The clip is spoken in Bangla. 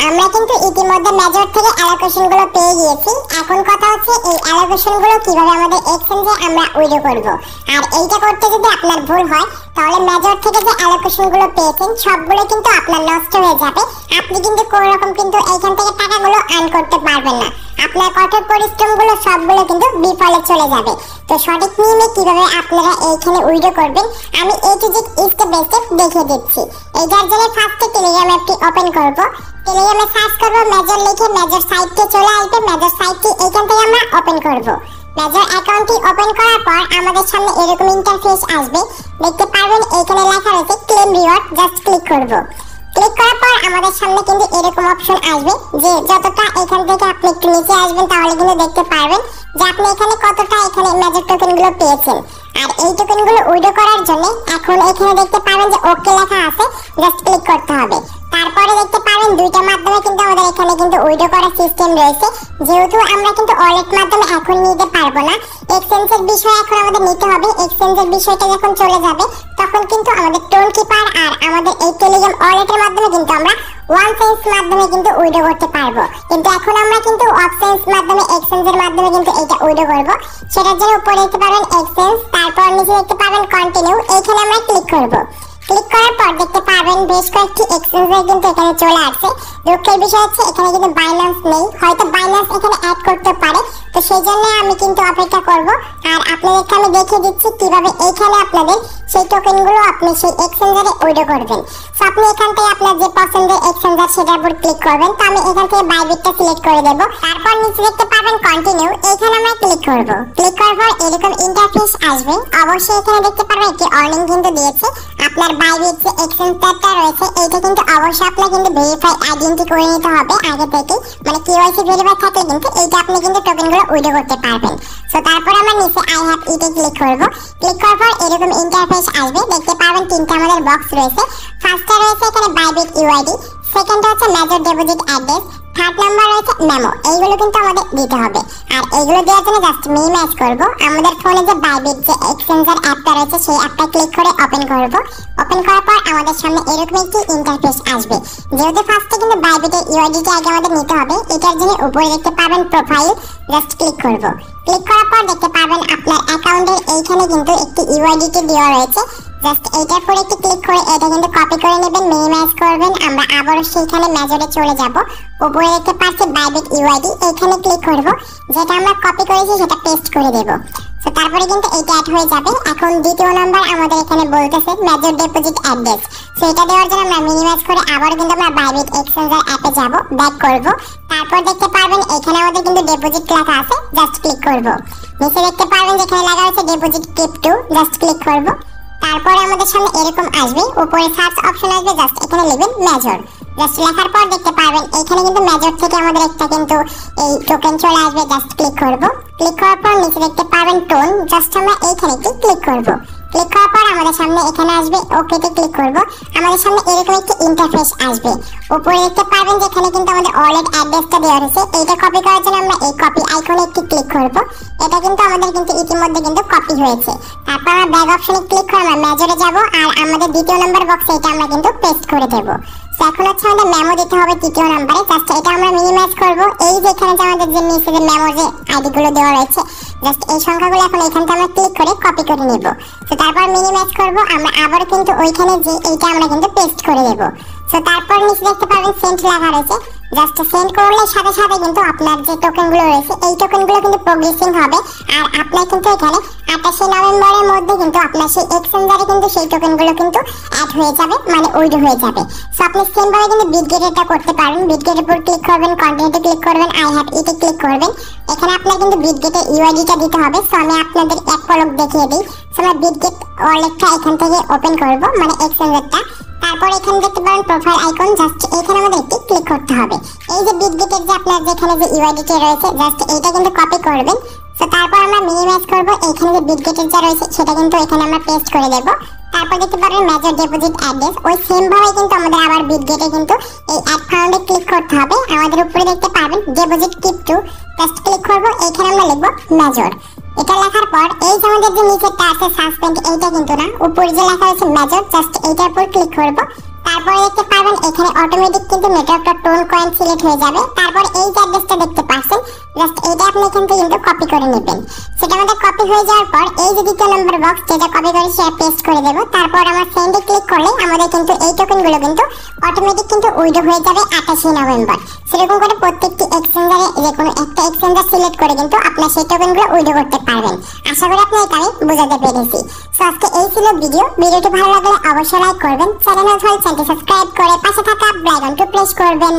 আমরা কিন্তু ইতিমধ্যে মেজর থেকে অ্যালোকেশন গুলো পেয়ে গিয়েছি। এখন কথা হচ্ছে এই অ্যালোকেশন গুলো কিভাবে আমাদের এক্সচেঞ্জে আমরা উইথড্র করব। আর এইটা করতে যদি আপনার ভুল হয় তাহলে মেজর থেকে যে অ্যালোকেশন গুলো পেয়েছেন সবগুলো কিন্তু আপনার নষ্ট হয়ে যাবে। আপনি কিন্তু কোনো রকম কিন্তু এইখান থেকে টাকাগুলো আর্ন করতে পারবেন না। আপনার কঠোর পরিশ্রমগুলো সবগুলো কিন্তু বিফলে চলে যাবে। তো সঠিক নিয়মে কিভাবে আপনারা এইখানে উইথড্র করবেন আমি A to Z step by step দেখিয়ে দিচ্ছি। এইটার জন্য ফার্স্টে টেলিগ্রাম অ্যাপটি ওপেন করব। টেলিগ্রামে সার্চ করব মেজর লিখে মেজর সাইটে চলে আসবে। মেজর সাইটটি এইখান থেকে আমরা ওপেন করব। মেজর অ্যাকাউন্টটি ওপেন করার পর আমাদের সামনে এরকম ইন্টারফেস আসবে। দেখতে পারবেন এইখানে লেখা রয়েছে ক্লেম রিওয়ার্ড, জাস্ট ক্লিক করব। ক্লিক করার পর আমাদের সামনে কিন্তু এরকম অপশন আসবে যে যতটা এখান থেকে আপনি একটু নিচে আসবেন তাহলে কিন্তু দেখতে পারবেন যে আপনি এখানে কতটা এখানে মেজর টোকেনগুলো পেয়েছেন। আর এই টোকেনগুলো উইথড্র করার জন্য এখন এখানে দেখতে পারবেন যে ওকে লেখা আছে, জাস্ট ক্লিক করতে হবে। তারপরে দেখতে পারবেন দুইটা মাধ্যমে কিন্তু আমাদের এখানে কিন্তু উইথড্র করার সিস্টেম রয়েছে। যেহেতু আমরা কিন্তু ওয়ালেট মাধ্যমে এখন নিতে পারবো না, এক্সচেঞ্জের বিষয় এখন আমাদের নিতে হবে। এক্সচেঞ্জের বিষয়টা যখন চলে যাবে তখন কিন্তু আমাদের টোন কিপার আর আমাদের এই টেলিগ্রাম ওয়ালেটের মাধ্যমে কিন্তু আমরা ওয়ান সেন্স মাধ্যমে কিন্তু উইথড্র করতে পারবো। কিন্তু এখন আমরা কিন্তু অফ সেন্স মাধ্যমে এক্সচেঞ্জের মাধ্যমে কিন্তু এটা উইথড্র করব। সেটার জন্য উপরে দেখতে পাবেন এক্সচেঞ্জ, তারপর নিচে দেখতে পাবেন কন্টিনিউ, এইখানে আমরা ক্লিক করব। ক্লিক করার পর দেখতে পারবেন বেশ কয়েকটি এক্সচেঞ্জে কিন্তু এখানে চলে আসছে। দুঃখের বিষয় হচ্ছে এখানে কিন্তু বাইন্যান্স নেই, হয়তো বাইন্যান্স এখানে অ্যাড করতে পারে। তো সেই জন্য আমি কিন্তু অপেক্ষা করব। আর আপনাদেরকে আমি দেখিয়ে দিচ্ছি কিভাবে এইখানে আপনাদের সেই টোকেনগুলো আপনি সেই এক্সচেঞ্জারে উইথড্র করবেন। সো আপনি এখান থেকে আপনার যে পছন্দের এক্সচেঞ্জার সেটার উপর ক্লিক করবেন। তো আমি এখান থেকে বাইবিটটা সিলেক্ট করে দেব। তারপর নিচে দেখতে পাবেন কন্টিনিউ, এইখানে আমরা ক্লিক করব। ক্লিক করার পর এরকম ইন্টারফেস আসবে। অবশ্যই এখানে দেখতে পারবেন একটি ওয়ার্নিং কিন্তু দিয়েছে। আপনার বাইবিট যে এক্সচেঞ্জারটা রয়েছে এইটা কিন্তু অবশ্যই আপনার কিন্তু ভেরিফাই আইডেন্টি করে নিতে হবে আগে থেকে, মানে কেওয়াইসি ভেরিফাই থাকলে কিন্তু এইটা আপনি কিন্তু টোকেনগুলো উইথড্র করতে পারবেন। সো তারপর আমরা নিচে আই হ্যাভ ইটে ক্লিক করব। ক্লিক করার পর এরকম ইন্টারফেস আসবে। দেখতে পাবেন তিনটা আমাদের বক্স রয়েছে। ফার্স্টে রয়েছে এখানে বাইবিট ইউআইডি, সেকেন্ডটা হচ্ছে major deposit address, third number রয়েছে মেমো। এইগুলো কিন্তু আমাদের দিতে হবে। আর এইগুলো দেওয়ার জন্য জাস্ট মিনিমাইজ করব। আমাদের ফোনে যে বাইবিট যে এক্সচেঞ্জার অ্যাপটা রয়েছে সেই অ্যাপটা ক্লিক করে ওপেন করব। ওপেন করার পর আমাদের সামনে এরকম একটি ইন্টারফেস আসবে। যেহেতু ফার্স্টে কিন্তু বাইবিটের ইউআইডিটা আগে আমাদের নিতে হবে, এটার জন্য উপরে দেখতে পাবেন প্রোফাইল, জাস্ট ক্লিক করব। ক্লিক করার পর দেখতে পাবেন আপনার অ্যাকাউন্টের এইখানে কিন্তু একটি ইউআইডিটি দেওয়া রয়েছে। জাস্ট এইটার পরে একটু ক্লিক করে এটা কিন্তু কপি করে নেবেন, মিনিমাইজ করবেন। আমরা আবারও সেইখানে মেজরে চলে যাব। উপরে দেখতে পাচ্ছি বাইবিট ইউআইডি, এইখানে ক্লিক করব। যেটা আমরা কপি করেছি সেটা পেস্ট করে দেব। তো তারপরে কিন্তু এইটা অ্যাড হয়ে যাবে। এখন দ্বিতীয় নাম্বার আমাদের এখানে বলতেছে মেজর ডিপোজিট অ্যাড্রেস। সো এটা দেওয়ার জন্য আমরা মিনিমাইজ করে আবার কিন্তু আমরা বাইবিট এক্সচেঞ্জার অ্যাপে যাব, ব্যাক করব। তারপর দেখতে পারবেন এখানে আমাদের কিন্তু ডিপোজিট লেখা আছে, জাস্ট ক্লিক করব। নিচে দেখতে পারবেন যেখানে লেখা আছে ডিপোজিট ক্রিপ্টো, জাস্ট ক্লিক করব। তারপরে আমাদের সামনে এরকম আসবে, উপরে সার্চ অপশন আসবে, জাস্ট এখানে লিখবেন মেজর। জাস্ট লেখার পর দেখতে পারবেন এখানে কিন্তু মেজর থেকে আমাদের একটা কিন্তু এই টোকেন চলে আসবে, জাস্ট ক্লিক করব। ক্লিক করার পর নিচে দেখতে পারবেন টোন, জাস্ট আমরা এইখানে ক্লিক করব। ক্লিক করার পর আমাদের সামনে এখানে আসবে ওকেতে ক্লিক করব। আমাদের সামনে এরকম একটি ইন্টারফেস আসবে। উপরে দেখতে পারবেন যেখানে কিন্তু আমাদের ওয়ালেট অ্যাড্রেসটা দেওয়া রয়েছে। এইটা কপি করার জন্য আমরা এই কপি আইকনে একটি ক্লিক করব। এটা কিন্তু আমাদের কিন্তু ইতিমধ্যে কিন্তু কপি হয়েছে। তারপর আমরা ব্যাক অপশনে ক্লিক করে আমরা মেজরে যাব। আর আমাদের দ্বিতীয় নাম্বার বক্সে এটা আমরা কিন্তু পেস্ট করে দেব। এখন হচ্ছে আমাদের মেমো দিতে হবে তৃতীয় নাম্বারে, জাস্ট এটা আমরা মিনিমাইজ করব। এই যে এখানে যে আমাদের যে নিচে যে মেমো যে আইডিগুলো দেওয়া রয়েছে, জাস্ট এই সংখ্যাগুলো এখন এখানটা আমরা ক্লিক করে কপি করে নেব। তো তারপর মিনিমাইজ করব। আমরা আবার কিন্তু ওইখানে যে এইটা আমরা কিন্তু পেস্ট করে দেব। সো তারপর নিচে দেখতে পাবেন সেন্ড লেখা রয়েছে, জাস্ট সেন্ড করলে সাথে সাথে কিন্তু আপনার যে টোকেনগুলো রয়েছে এই টোকেনগুলো কিন্তু প্রোগ্রেসিং হবে। আর আপনার কিন্তু এখানে 28 নভেম্বরের মধ্যে কিন্তু আপনার সেই এক্সচেঞ্জারে কিন্তু সেই টোকেনগুলো কিন্তু অ্যাড হয়ে যাবে, মানে উইথড্র হয়ে যাবে। সো আপনি সেমভাবে কিন্তু বিটগেটটা করতে পারেন। বিটগেটের উপর ক্লিক করবেন, কন্টিনিউতে ক্লিক করবেন, আই হ্যাভ ইটে ক্লিক করবেন। এখানে আপনার কিন্তু বিটগেটের ইউআইডিটা দিতে হবে। সো আমি আপনাদের এক পলক দেখিয়ে দিই। সো আমরা বিটগেট ওয়ালেটটা এখান থেকে ওপেন করব, মানে এক্সচেঞ্জারটা। তারপর এখানে দেখতে পারেন প্রোফাইল আইকন, জাস্ট এখানে আমাদের একটি ক্লিক করতে হবে। এই যে বিটগেটের যে আপনার যেখানে যে ইউআইডিটা রয়েছে, জাস্ট এইটা কিন্তু কপি করবেন। তো তারপর আমরা মিনিমাইজ করব। এইখানে যে বিটগেটের যা রয়েছে সেটা কিন্তু এখানে আমরা পেস্ট করে দেব। তারপর দেখতে পারেন মেজর ডিপোজিট অ্যাড্রেস, ওই সেম ভাবে কিন্তু আমাদের আবার বিটগেটে কিন্তু এই অ্যাড ফাউন্ডে ক্লিক করতে হবে। আমাদের উপরে দেখতে পাবেন ডিপোজিট ক্রিপ্টো, জাস্ট ক্লিক করব। এখানে আমরা লিখব মেজর। এটা লেখার পর এই যে আমাদের যে নিচেরটা আছে সাসপেন্ড, এইটা কিন্তু না, উপরে যে লেখা আছে মেজর, জাস্ট এইটার উপর ক্লিক করব। তারপরে দেখতে পারবেন এখানে অটোমেটিক কিন্তু নেটওয়ার্কটা টোন কয়েন সিলেক্ট হয়ে যাবে। তারপর এই যে অ্যাড্রেসটা দেখতে পাচ্ছেন, জাস্ট এইটা আপনি এখান থেকে কিন্তু কপি করে নেবেন। সেটা আমাদের কপি হয়ে যাওয়ার পর এই যে দ্বিতীয় নাম্বার বক্স যেটা কপি করে সেটা পেস্ট করে দেব। তারপর আমরা সেন্ডে ক্লিক করলে আমাদের কিন্তু এই টোকেনগুলো কিন্তু অটোমেটিক কিন্তু উইথড্র হয়ে যাবে 28 নভেম্বর। সেরকম করে প্রত্যেকটি এক্সচেঞ্জারে যে কোনো একটা এক্সচেঞ্জার সিলেক্ট করে কিন্তু আপনার সেই টোকেনগুলো উইথড্র করতে পারবেন। আশা করি আপনি এটা আমি বোঝাতে পেরেছি। সো আজকে এই ছিল ভিডিওটি ভালো লাগলে অবশ্যই লাইক করবেন, চ্যানেল সাবস্ক্রাইব করে পাশে থাকা বেল আইকনটি প্রেস করবেন।